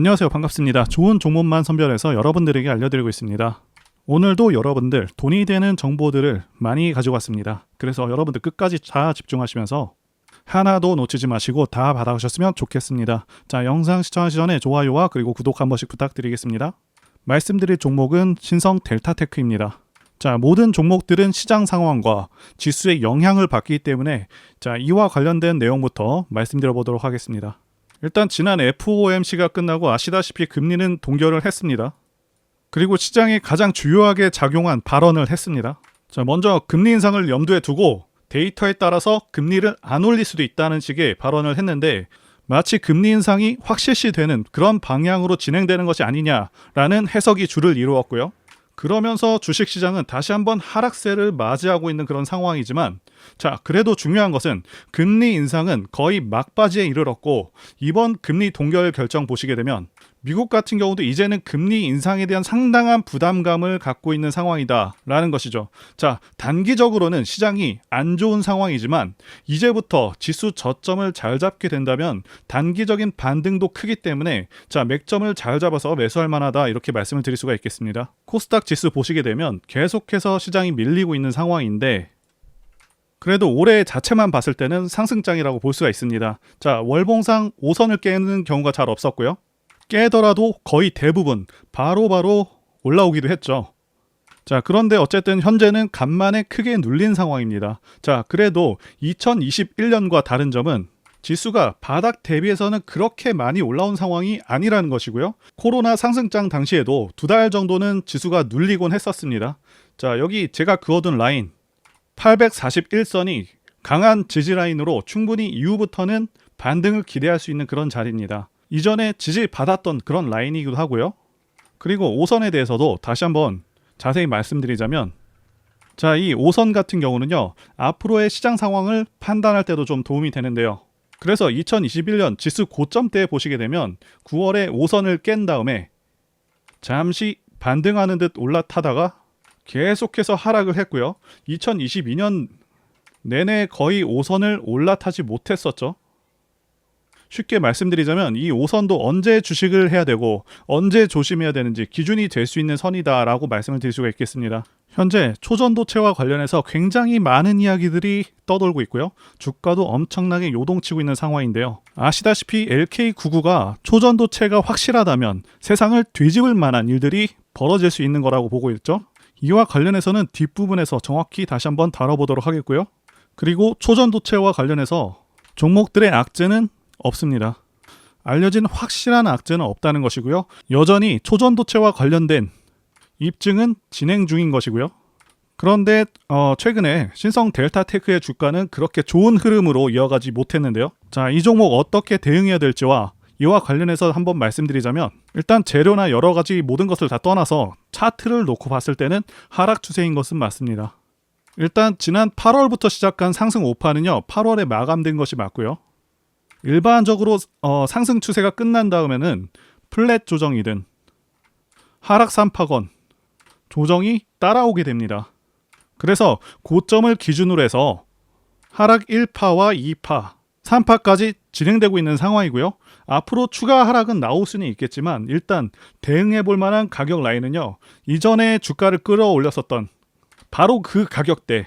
안녕하세요. 반갑습니다. 좋은 종목만 선별해서 여러분들에게 알려드리고 있습니다. 오늘도 여러분들 돈이 되는 정보들을 많이 가지고 왔습니다. 그래서 여러분들 끝까지 다 집중하시면서 하나도 놓치지 마시고 다 받아가셨으면 좋겠습니다. 자, 영상 시청하기 전에 좋아요와 그리고 구독 한 번씩 부탁드리겠습니다. 말씀드릴 종목은 신성 델타테크입니다. 자, 모든 종목들은 시장 상황과 지수의 영향을 받기 때문에 자, 이와 관련된 내용부터 말씀드려 보도록 하겠습니다. 일단 지난 FOMC가 끝나고 아시다시피 금리는 동결을 했습니다. 그리고 시장에 가장 주요하게 작용한 발언을 했습니다. 자, 먼저 금리 인상을 염두에 두고 데이터에 따라서 금리를 안 올릴 수도 있다는 식의 발언을 했는데 마치 금리 인상이 확실시되는 그런 방향으로 진행되는 것이 아니냐라는 해석이 주를 이루었고요. 그러면서 주식시장은 다시 한번 하락세를 맞이하고 있는 그런 상황이지만 자, 그래도 중요한 것은 금리 인상은 거의 막바지에 이르렀고 이번 금리 동결 결정 보시게 되면 미국 같은 경우도 이제는 금리 인상에 대한 상당한 부담감을 갖고 있는 상황이다 라는 것이죠. 자, 단기적으로는 시장이 안 좋은 상황이지만 이제부터 지수 저점을 잘 잡게 된다면 단기적인 반등도 크기 때문에 자, 맥점을 잘 잡아서 매수할 만하다 이렇게 말씀을 드릴 수가 있겠습니다. 코스닥 지수 보시게 되면 계속해서 시장이 밀리고 있는 상황인데 그래도 올해 자체만 봤을 때는 상승장이라고 볼 수가 있습니다. 자, 월봉상 5선을 깨는 경우가 잘 없었고요. 깨더라도 거의 대부분 바로바로 올라오기도 했죠. 자, 그런데 어쨌든 현재는 간만에 크게 눌린 상황입니다. 자, 그래도 2021년과 다른 점은 지수가 바닥 대비해서는 그렇게 많이 올라온 상황이 아니라는 것이고요. 코로나 상승장 당시에도 2달 정도는 지수가 눌리곤 했었습니다. 자, 여기 제가 그어둔 라인 841선이 강한 지지 라인으로 충분히 이후부터는 반등을 기대할 수 있는 그런 자리입니다. 이전에 지지받았던 그런 라인이기도 하고요. 그리고 5선에 대해서도 다시 한번 자세히 말씀드리자면 자, 이 5선 같은 경우는요. 앞으로의 시장 상황을 판단할 때도 좀 도움이 되는데요. 그래서 2021년 지수 고점 때 보시게 되면 9월에 5선을 깬 다음에 잠시 반등하는 듯 올라타다가 계속해서 하락을 했고요. 2022년 내내 거의 5선을 올라타지 못했었죠. 쉽게 말씀드리자면 이 5선도 언제 주식을 해야 되고 언제 조심해야 되는지 기준이 될 수 있는 선이다 라고 말씀을 드릴 수가 있겠습니다. 현재 초전도체와 관련해서 굉장히 많은 이야기들이 떠돌고 있고요. 주가도 엄청나게 요동치고 있는 상황인데요. 아시다시피 LK99가 초전도체가 확실하다면 세상을 뒤집을 만한 일들이 벌어질 수 있는 거라고 보고 있죠. 이와 관련해서는 뒷부분에서 정확히 다시 한번 다뤄보도록 하겠고요. 그리고 초전도체와 관련해서 종목들의 악재는 없습니다. 알려진 확실한 악재는 없다는 것이고요. 여전히 초전도체와 관련된 입증은 진행 중인 것이고요. 그런데 최근에 신성 델타테크의 주가는 그렇게 좋은 흐름으로 이어가지 못했는데요. 자, 이 종목 어떻게 대응해야 될지와 이와 관련해서 한번 말씀드리자면 일단 재료나 여러 가지 모든 것을 다 떠나서 차트를 놓고 봤을 때는 하락 추세인 것은 맞습니다. 일단 지난 8월부터 시작한 상승 오파는요. 8월에 마감된 것이 맞고요. 일반적으로 상승 추세가 끝난 다음에는 플랫 조정이든 하락 3파건 조정이 따라오게 됩니다. 그래서 고점을 기준으로 해서 하락 1파와 2파, 3파까지 진행되고 있는 상황이고요. 앞으로 추가 하락은 나올 수는 있겠지만 일단 대응해 볼 만한 가격 라인은요. 이전에 주가를 끌어올렸었던 바로 그 가격대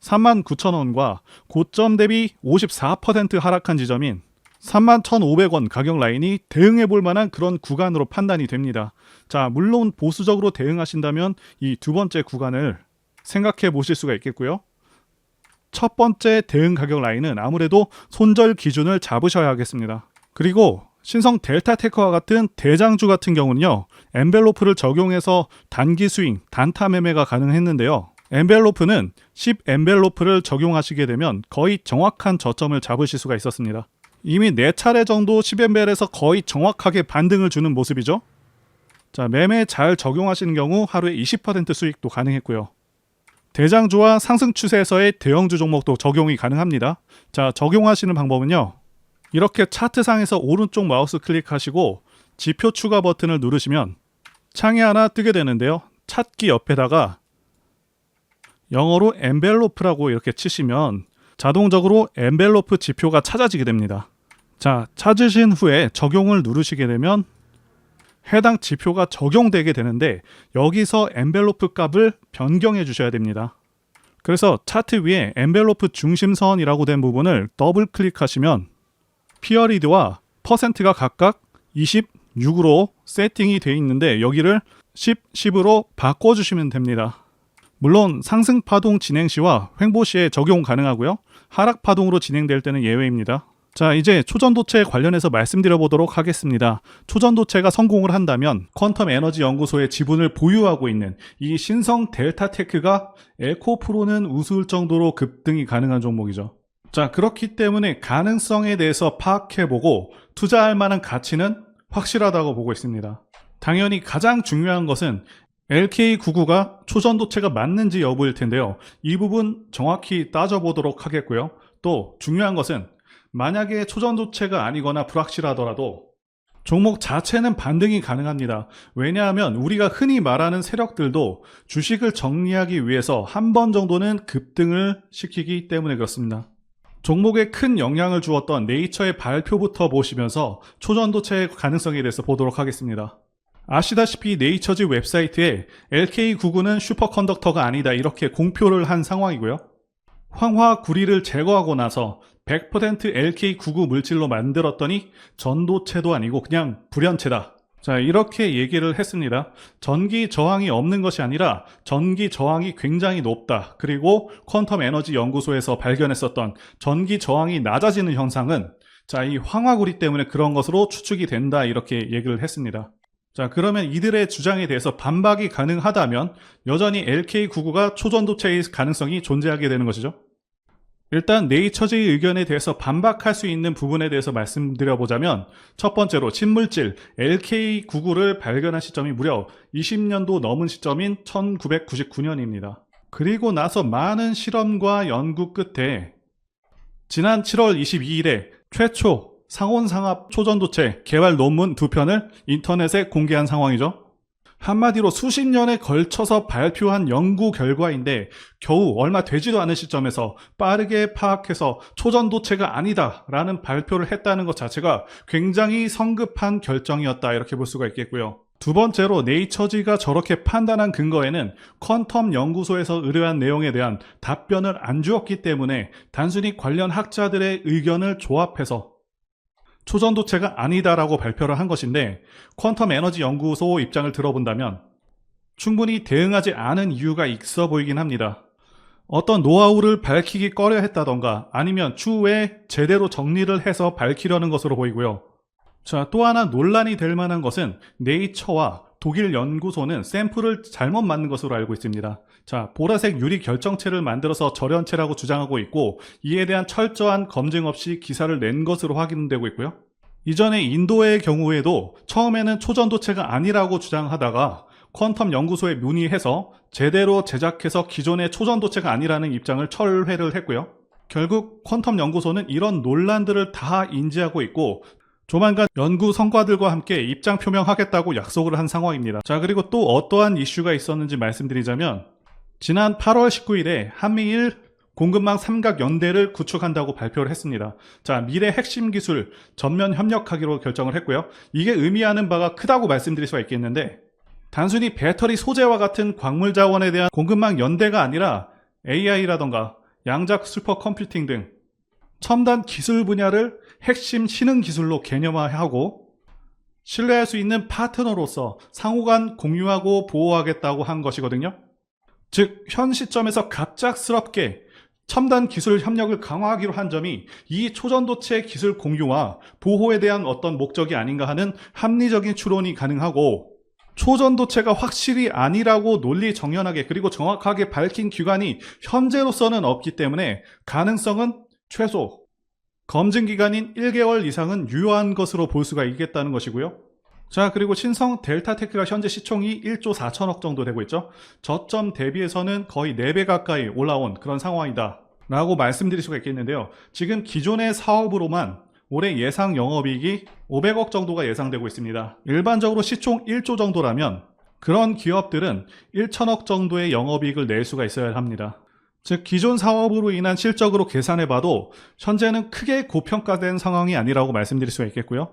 39,000원과 고점 대비 54% 하락한 지점인 31,500원 가격 라인이 대응해 볼 만한 그런 구간으로 판단이 됩니다. 자, 물론 보수적으로 대응하신다면 이 두 번째 구간을 생각해 보실 수가 있겠고요. 첫 번째 대응 가격 라인은 아무래도 손절 기준을 잡으셔야 하겠습니다. 그리고 신성 델타테크와 같은 대장주 같은 경우는요. 엔벨로프를 적용해서 단기 스윙, 단타 매매가 가능했는데요. 엔벨로프는 10 엔벨로프를 적용하시게 되면 거의 정확한 저점을 잡으실 수가 있었습니다. 이미 4차례 정도 10엔벨에서 거의 정확하게 반등을 주는 모습이죠. 자, 매매 잘 적용하시는 경우 하루에 20% 수익도 가능했고요. 대장주와 상승 추세에서의 대형주 종목도 적용이 가능합니다. 자, 적용하시는 방법은요. 이렇게 차트상에서 오른쪽 마우스 클릭하시고 지표 추가 버튼을 누르시면 창이 하나 뜨게 되는데요. 찾기 옆에다가 영어로 엔벨로프라고 이렇게 치시면 자동적으로 엔벨로프 지표가 찾아지게 됩니다. 자, 찾으신 후에 적용을 누르시게 되면 해당 지표가 적용되게 되는데 여기서 엔벨로프 값을 변경해 주셔야 됩니다. 그래서 차트 위에 엔벨로프 중심선이라고 된 부분을 더블 클릭하시면 피어리드와 퍼센트가 각각 26으로 세팅이 되어 있는데 여기를 10, 10으로 바꿔주시면 됩니다. 물론 상승 파동 진행 시와 횡보 시에 적용 가능하고요. 하락 파동으로 진행될 때는 예외입니다. 자, 이제 초전도체 관련해서 말씀드려 보도록 하겠습니다. 초전도체가 성공을 한다면 퀀텀 에너지 연구소의 지분을 보유하고 있는 이 신성 델타테크가 에코프로는 우스울 정도로 급등이 가능한 종목이죠. 자, 그렇기 때문에 가능성에 대해서 파악해보고 투자할 만한 가치는 확실하다고 보고 있습니다. 당연히 가장 중요한 것은 LK99가 초전도체가 맞는지 여부일 텐데요. 이 부분 정확히 따져보도록 하겠고요. 또 중요한 것은 만약에 초전도체가 아니거나 불확실하더라도 종목 자체는 반등이 가능합니다. 왜냐하면 우리가 흔히 말하는 세력들도 주식을 정리하기 위해서 한 번 정도는 급등을 시키기 때문에 그렇습니다. 종목에 큰 영향을 주었던 네이처의 발표부터 보시면서 초전도체의 가능성에 대해서 보도록 하겠습니다. 아시다시피 네이처즈 웹사이트에 LK99는 슈퍼컨덕터가 아니다 이렇게 공표를 한 상황이고요. 황화구리를 제거하고 나서 100% LK99 물질로 만들었더니 전도체도 아니고 그냥 불연체다. 자, 이렇게 얘기를 했습니다. 전기 저항이 없는 것이 아니라 전기 저항이 굉장히 높다. 그리고 퀀텀 에너지 연구소에서 발견했었던 전기 저항이 낮아지는 현상은 자, 이 황화구리 때문에 그런 것으로 추측이 된다. 이렇게 얘기를 했습니다. 자, 그러면 이들의 주장에 대해서 반박이 가능하다면 여전히 LK99가 초전도체의 가능성이 존재하게 되는 것이죠. 일단 네이처즈의 의견에 대해서 반박할 수 있는 부분에 대해서 말씀드려보자면 첫 번째로 신물질 LK99를 발견한 시점이 무려 20년도 넘은 시점인 1999년입니다. 그리고 나서 많은 실험과 연구 끝에 지난 7월 22일에 최초 상온상합 초전도체 개발 논문 2편을 인터넷에 공개한 상황이죠. 한마디로 수십 년에 걸쳐서 발표한 연구 결과인데 겨우 얼마 되지도 않은 시점에서 빠르게 파악해서 초전도체가 아니다 라는 발표를 했다는 것 자체가 굉장히 성급한 결정이었다 이렇게 볼 수가 있겠고요. 두 번째로 네이처지가 저렇게 판단한 근거에는 퀀텀 연구소에서 의뢰한 내용에 대한 답변을 안 주었기 때문에 단순히 관련 학자들의 의견을 조합해서 초전도체가 아니다라고 발표를 한 것인데 퀀텀 에너지 연구소 입장을 들어본다면 충분히 대응하지 않은 이유가 있어 보이긴 합니다. 어떤 노하우를 밝히기 꺼려 했다던가 아니면 추후에 제대로 정리를 해서 밝히려는 것으로 보이고요. 자, 또 하나 논란이 될 만한 것은 네이처와 독일 연구소는 샘플을 잘못 만든 것으로 알고 있습니다. 자, 보라색 유리 결정체를 만들어서 절연체라고 주장하고 있고 이에 대한 철저한 검증 없이 기사를 낸 것으로 확인되고 있고요. 이전에 인도의 경우에도 처음에는 초전도체가 아니라고 주장하다가 퀀텀 연구소에 문의해서 제대로 제작해서 기존의 초전도체가 아니라는 입장을 철회를 했고요. 결국 퀀텀 연구소는 이런 논란들을 다 인지하고 있고 조만간 연구 성과들과 함께 입장 표명하겠다고 약속을 한 상황입니다. 자, 그리고 또 어떠한 이슈가 있었는지 말씀드리자면 지난 8월 19일에 한미일 공급망 삼각연대를 구축한다고 발표를 했습니다. 자, 미래 핵심 기술 전면 협력하기로 결정을 했고요. 이게 의미하는 바가 크다고 말씀드릴 수가 있겠는데 단순히 배터리 소재와 같은 광물 자원에 대한 공급망 연대가 아니라 AI라던가 양자 슈퍼컴퓨팅 등 첨단 기술 분야를 핵심 신흥 기술로 개념화하고 신뢰할 수 있는 파트너로서 상호간 공유하고 보호하겠다고 한 것이거든요. 즉, 현 시점에서 갑작스럽게 첨단 기술 협력을 강화하기로 한 점이 이 초전도체 기술 공유와 보호에 대한 어떤 목적이 아닌가 하는 합리적인 추론이 가능하고 초전도체가 확실히 아니라고 논리 정연하게 그리고 정확하게 밝힌 기관이 현재로서는 없기 때문에 가능성은 최소 검증 기간인 1개월 이상은 유효한 것으로 볼 수가 있겠다는 것이고요. 자, 그리고 신성 델타테크가 현재 시총이 1조 4천억 정도 되고 있죠. 저점 대비해서는 거의 4배 가까이 올라온 그런 상황이다 라고 말씀드릴 수가 있겠는데요. 지금 기존의 사업으로만 올해 예상 영업이익이 500억 정도가 예상되고 있습니다. 일반적으로 시총 1조 정도라면 그런 기업들은 1천억 정도의 영업이익을 낼 수가 있어야 합니다. 즉, 기존 사업으로 인한 실적으로 계산해봐도 현재는 크게 고평가된 상황이 아니라고 말씀드릴 수가 있겠고요.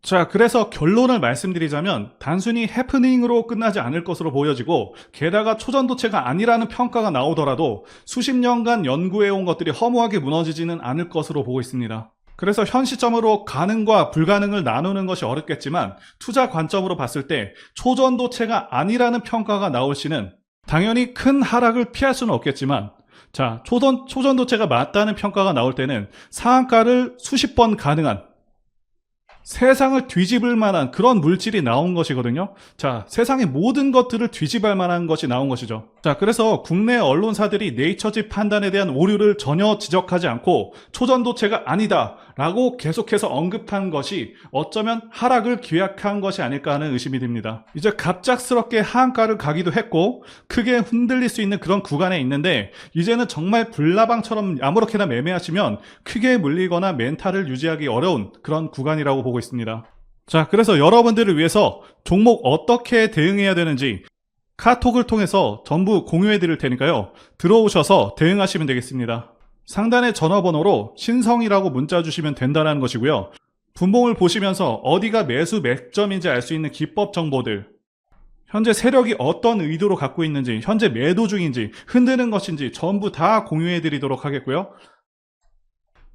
자, 그래서 결론을 말씀드리자면 단순히 해프닝으로 끝나지 않을 것으로 보여지고, 게다가 초전도체가 아니라는 평가가 나오더라도 수십 년간 연구해온 것들이 허무하게 무너지지는 않을 것으로 보고 있습니다. 그래서 현 시점으로 가능과 불가능을 나누는 것이 어렵겠지만, 투자 관점으로 봤을 때 초전도체가 아니라는 평가가 나올 시는 당연히 큰 하락을 피할 수는 없겠지만, 자, 초전도체가 맞다는 평가가 나올 때는 상한가를 수십 번 가능한, 세상을 뒤집을 만한 그런 물질이 나온 것이거든요. 자, 세상의 모든 것들을 뒤집을 만한 것이 나온 것이죠. 자, 그래서 국내 언론사들이 네이처지 판단에 대한 오류를 전혀 지적하지 않고 초전도체가 아니다 라고 계속해서 언급한 것이 어쩌면 하락을 기약한 것이 아닐까 하는 의심이 듭니다. 이제 갑작스럽게 하한가를 가기도 했고 크게 흔들릴 수 있는 그런 구간에 있는데, 이제는 정말 불나방처럼 아무렇게나 매매하시면 크게 물리거나 멘탈을 유지하기 어려운 그런 구간이라고 보고 있습니다. 자, 그래서 여러분들을 위해서 종목 어떻게 대응해야 되는지 카톡을 통해서 전부 공유해 드릴 테니까요. 들어오셔서 대응하시면 되겠습니다. 상단의 전화번호로 신성이라고 문자 주시면 된다는 것이고요. 분봉을 보시면서 어디가 매수 맥점인지 알 수 있는 기법 정보들, 현재 세력이 어떤 의도로 갖고 있는지, 현재 매도 중인지, 흔드는 것인지 전부 다 공유해 드리도록 하겠고요.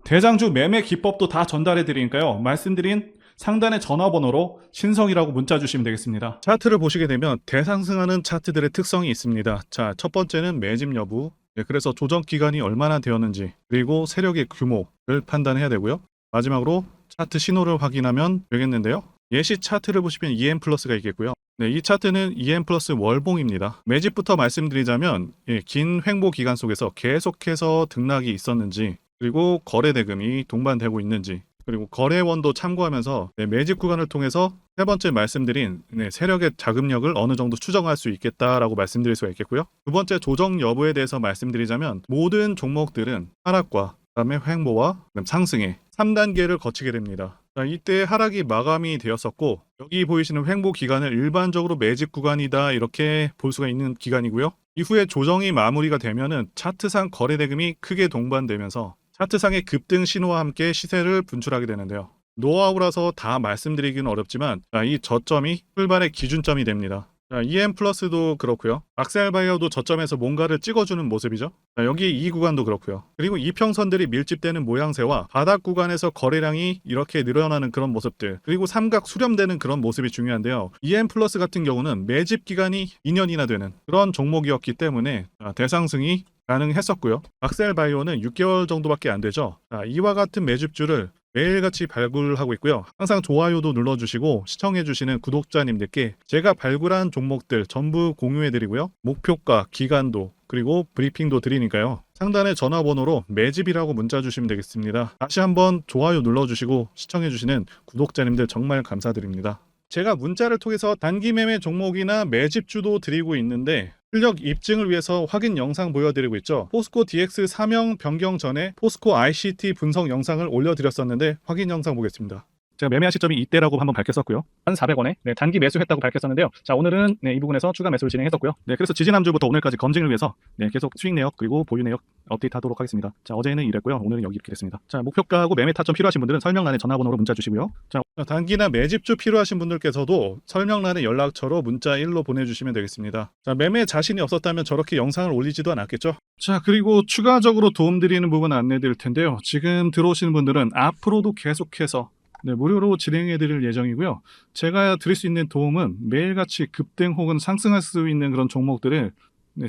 대장주 매매 기법도 다 전달해 드리니까요. 말씀드린 상단의 전화번호로 신성이라고 문자 주시면 되겠습니다. 차트를 보시게 되면 대상승하는 차트들의 특성이 있습니다. 자, 첫 번째는 매집 여부, 그래서 조정 기간이 얼마나 되었는지, 그리고 세력의 규모를 판단해야 되고요. 마지막으로 차트 신호를 확인하면 되겠는데요. 예시 차트를 보시면 EM 플러스가 있겠고요. 네, 이 차트는 EM 플러스 월봉입니다. 매집부터 말씀드리자면 긴 횡보 기간 속에서 계속해서 등락이 있었는지, 그리고 거래 대금이 동반되고 있는지, 그리고 거래원도 참고하면서 매집 구간을 통해서 세 번째 말씀드린 세력의 자금력을 어느 정도 추정할 수 있겠다라고 말씀드릴 수가 있겠고요. 두 번째 조정 여부에 대해서 말씀드리자면 모든 종목들은 하락과 그다음에 횡보와 상승의 3단계를 거치게 됩니다. 자, 이때 하락이 마감이 되었었고, 여기 보이시는 횡보 기간을 일반적으로 매집 구간이다 이렇게 볼 수가 있는 기간이고요. 이후에 조정이 마무리가 되면은 차트상 거래 대금이 크게 동반되면서 차트상의 급등 신호와 함께 시세를 분출하게 되는데요. 노하우라서 다 말씀드리기는 어렵지만 이 저점이 출발의 기준점이 됩니다. EM 플러스도 그렇고요. 악셀바이어도 저점에서 뭔가를 찍어주는 모습이죠. 여기 이 구간도 그렇고요. 그리고 이평선들이 밀집되는 모양새와 바닥 구간에서 거래량이 이렇게 늘어나는 그런 모습들, 그리고 삼각 수렴되는 그런 모습이 중요한데요. EM 플러스 같은 경우는 매집 기간이 2년이나 되는 그런 종목이었기 때문에 대상승이 가능했었고요. 악셀바이오는 6개월 정도밖에 안 되죠. 이와 같은 매집주를 매일같이 발굴하고 있고요. 항상 좋아요도 눌러주시고 시청해주시는 구독자님들께 제가 발굴한 종목들 전부 공유해드리고요. 목표가, 기간도, 그리고 브리핑도 드리니까요. 상단의 전화번호로 매집이라고 문자 주시면 되겠습니다. 다시 한번 좋아요 눌러주시고 시청해주시는 구독자님들 정말 감사드립니다. 제가 문자를 통해서 단기 매매 종목이나 매집주도 드리고 있는데 실력 입증을 위해서 확인 영상 보여드리고 있죠. 포스코 DX 사명 변경 전에 포스코 ICT 분석 영상을 올려드렸었는데 확인 영상 보겠습니다. 제가 매매한 시점이 이때라고 한번 밝혔었고요. 1,400원에 단기 매수했다고 밝혔었는데요. 자, 오늘은 이 부분에서 추가 매수를 진행했었고요. 그래서 지지난주부터 오늘까지 검증을 위해서 계속 수익 내역 그리고 보유 내역 업데이트하도록 하겠습니다. 자, 어제는 이랬고요. 오늘은 여기 이렇게 됐습니다. 자, 목표가하고 매매 타점 필요하신 분들은 설명란에 전화번호로 문자 주시고요. 자, 단기나 매집주 필요하신 분들께서도 설명란에 연락처로 문자 1로 보내주시면 되겠습니다. 자, 매매 자신이 없었다면 저렇게 영상을 올리지도 않았겠죠. 자, 그리고 추가적으로 도움드리는 부분 안내 드릴 텐데요. 지금 들어오시는 분들은 앞으로도 계속해서 무료로 진행해 드릴 예정이고요. 제가 드릴 수 있는 도움은 매일같이 급등 혹은 상승할 수 있는 그런 종목들을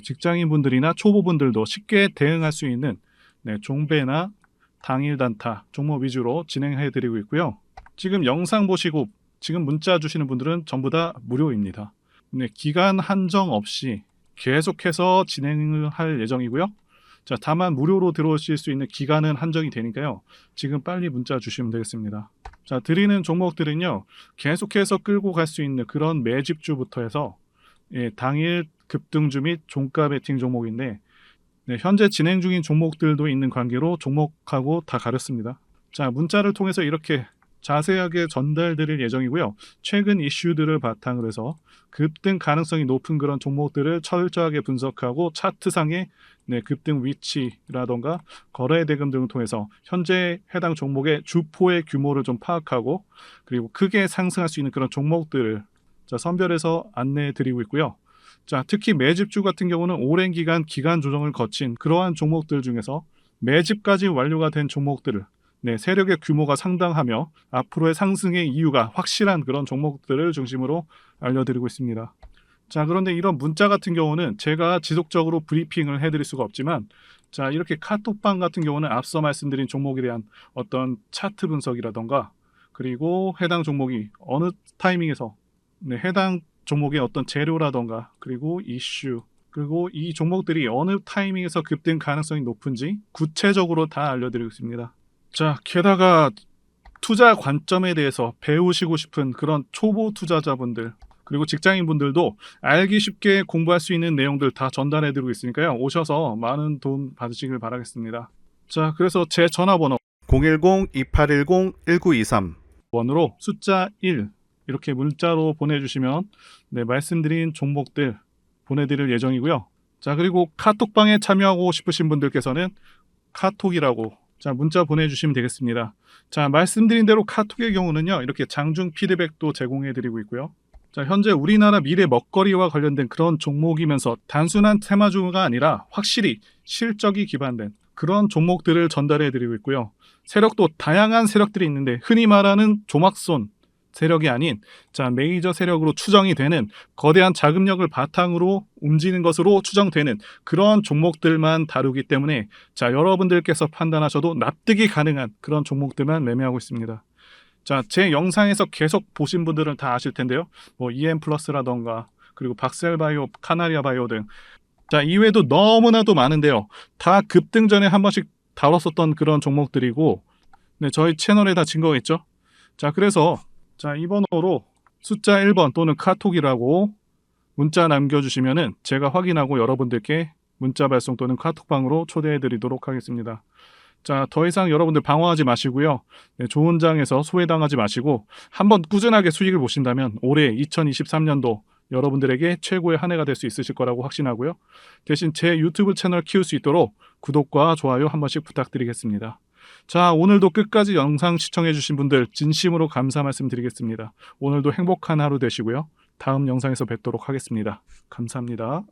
직장인분들이나 초보분들도 쉽게 대응할 수 있는 종배나 당일 단타 종목 위주로 진행해 드리고 있고요. 지금 영상 보시고 지금 문자 주시는 분들은 전부 다 무료입니다. 기간 한정 없이 계속해서 진행을 할 예정이고요. 자, 다만 무료로 들어오실 수 있는 기간은 한정이 되니까요. 지금 빨리 문자 주시면 되겠습니다. 자, 드리는 종목들은요. 계속해서 끌고 갈 수 있는 그런 매집주부터 해서 당일 급등주 및 종가 베팅 종목인데 현재 진행 중인 종목들도 있는 관계로 종목하고 다 가렸습니다. 자, 문자를 통해서 이렇게 자세하게 전달드릴 예정이고요. 최근 이슈들을 바탕으로 해서 급등 가능성이 높은 그런 종목들을 철저하게 분석하고 차트상의 급등 위치라던가 거래 대금 등을 통해서 현재 해당 종목의 주포의 규모를 좀 파악하고 그리고 크게 상승할 수 있는 그런 종목들을 선별해서 안내해 드리고 있고요. 자, 특히 매집주 같은 경우는 오랜 기간 조정을 거친 그러한 종목들 중에서 매집까지 완료가 된 종목들을 세력의 규모가 상당하며 앞으로의 상승의 이유가 확실한 그런 종목들을 중심으로 알려드리고 있습니다. 자, 그런데 이런 문자 같은 경우는 제가 지속적으로 브리핑을 해드릴 수가 없지만 자, 이렇게 카톡방 같은 경우는 앞서 말씀드린 종목에 대한 어떤 차트 분석이라던가 그리고 해당 종목이 어느 타이밍에서 해당 종목의 어떤 재료라던가 그리고 이슈 그리고 이 종목들이 어느 타이밍에서 급등 가능성이 높은지 구체적으로 다 알려드리고 있습니다. 자, 게다가 투자 관점에 대해서 배우시고 싶은 그런 초보 투자자분들 그리고 직장인분들도 알기 쉽게 공부할 수 있는 내용들 다 전달해드리고 있으니까요. 오셔서 많은 도움 받으시길 바라겠습니다. 자, 그래서 제 전화번호 010-2810-1923 번호로 숫자 1 이렇게 문자로 보내주시면 말씀드린 종목들 보내드릴 예정이고요. 자, 그리고 카톡방에 참여하고 싶으신 분들께서는 카톡이라고 문자 보내주시면 되겠습니다. 자, 말씀드린 대로 카톡의 경우는요, 이렇게 장중 피드백도 제공해드리고 있고요. 자, 현재 우리나라 미래 먹거리와 관련된 그런 종목이면서 단순한 테마주가 아니라 확실히 실적이 기반된 그런 종목들을 전달해드리고 있고요. 세력도 다양한 세력들이 있는데 흔히 말하는 조막손 세력이 아닌 메이저 세력으로 추정이 되는 거대한 자금력을 바탕으로 움직이는 것으로 추정되는 그런 종목들만 다루기 때문에 여러분들께서 판단하셔도 납득이 가능한 그런 종목들만 매매하고 있습니다. 자, 제 영상에서 계속 보신 분들은 다 아실 텐데요. EM플러스라던가 그리고 박셀바이오, 카나리아바이오 등 이외에도 너무나도 많은데요. 다 급등 전에 한 번씩 다뤘었던 그런 종목들이고 저희 채널에 다 증거가 있죠. 자, 그래서 이 번호로 숫자 1번 또는 카톡이라고 문자 남겨주시면은 제가 확인하고 여러분들께 문자 발송 또는 카톡방으로 초대해 드리도록 하겠습니다. 자, 더 이상 여러분들 방황하지 마시고요. 좋은 장에서 소외당하지 마시고 한번 꾸준하게 수익을 보신다면 올해 2023년도 여러분들에게 최고의 한 해가 될 수 있으실 거라고 확신하고요. 대신 제 유튜브 채널 키울 수 있도록 구독과 좋아요 한 번씩 부탁드리겠습니다. 자, 오늘도 끝까지 영상 시청해주신 분들 진심으로 감사 말씀드리겠습니다. 오늘도 행복한 하루 되시고요. 다음 영상에서 뵙도록 하겠습니다. 감사합니다.